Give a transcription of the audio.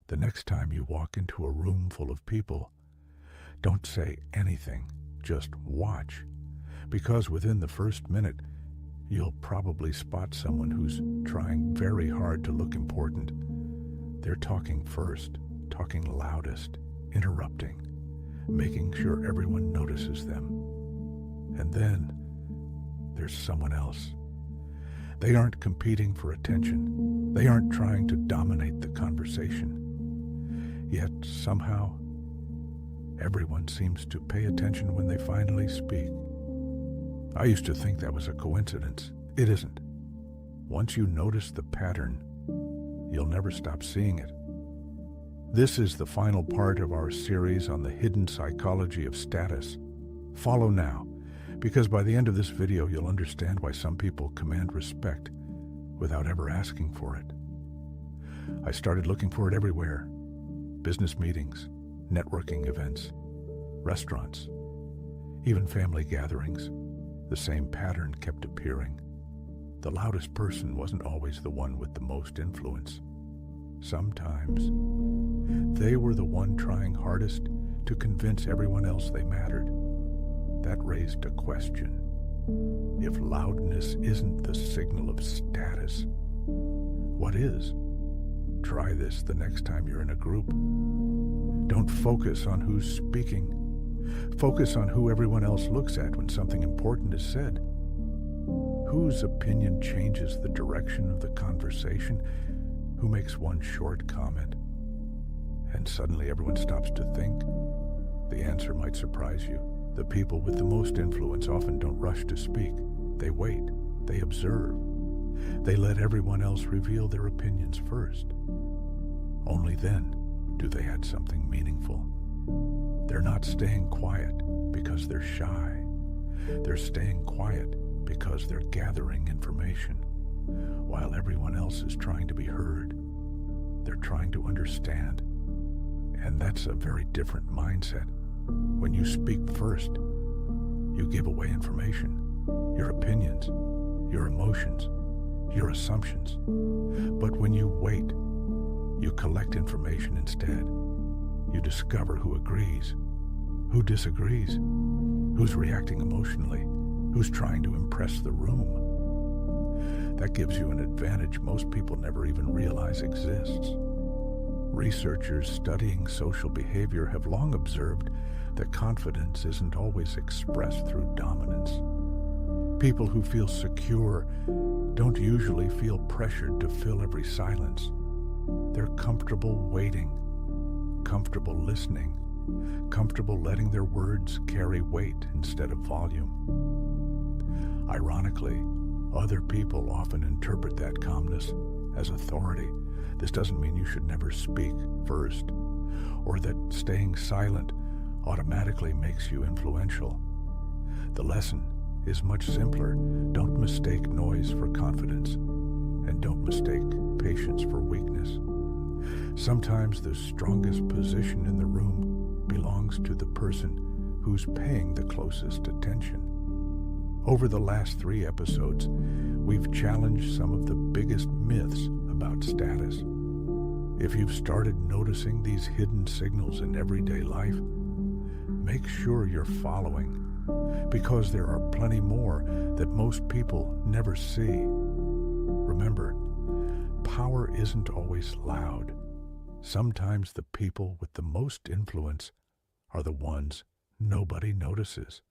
the next time you walk into a room full of people, don't say anything, just watch, because within the first minute, you'll probably spot someone who's trying very hard to look important. They're talking first, talking loudest, interrupting, making sure everyone notices them. And then there's someone else. They aren't competing for attention. They aren't trying to dominate the conversation. Yet somehow, everyone seems to pay attention when they finally speak. I used to think that was a coincidence. It isn't. Once you notice the pattern, you'll never stop seeing it. This is the final part of our series on the hidden psychology of status. Follow now, because by the end of this video, you'll understand why some people command respect without ever asking for it. I started looking for it everywhere. Business meetings, networking events, restaurants, even family gatherings. The same pattern kept appearing. The loudest person wasn't always the one with the most influence. Sometimes, they were the one trying hardest to convince everyone else they mattered. That raised a question. If loudness isn't the signal of status, what is? Try this the next time you're in a group. Don't focus on who's speaking. Focus on who everyone else looks at when something important is said. Whose opinion changes the direction of the conversation? Who makes one short comment? And suddenly everyone stops to think? The answer might surprise you. The people with the most influence often don't rush to speak. They wait. They observe. They let everyone else reveal their opinions first. Only then do they add something meaningful. They're not staying quiet because they're shy. They're staying quiet because they're gathering information. While everyone else is trying to be heard, they're trying to understand. And that's a very different mindset. When you speak first, you give away information, your opinions, your emotions, your assumptions. But when you wait, you collect information instead. You discover who agrees, who disagrees, who's reacting emotionally, who's trying to impress the room. That gives you an advantage most people never even realize exists. Researchers studying social behavior have long observed that confidence isn't always expressed through dominance. People who feel secure don't usually feel pressured to fill every silence. They're comfortable waiting, comfortable listening, comfortable letting their words carry weight instead of volume. Ironically, other people often interpret that calmness as authority. This doesn't mean you should never speak first, or that staying silent automatically makes you influential. The lesson is much simpler. Don't mistake noise for confidence, and don't mistake patience for weakness. Sometimes the strongest position in the room belongs to the person who's paying the closest attention. Over the last 3 episodes, we've challenged some of the biggest myths about status. If you've started noticing these hidden signals in everyday life, make sure you're following, because there are plenty more that most people never see. Remember, power isn't always loud. Sometimes the people with the most influence are the ones nobody notices.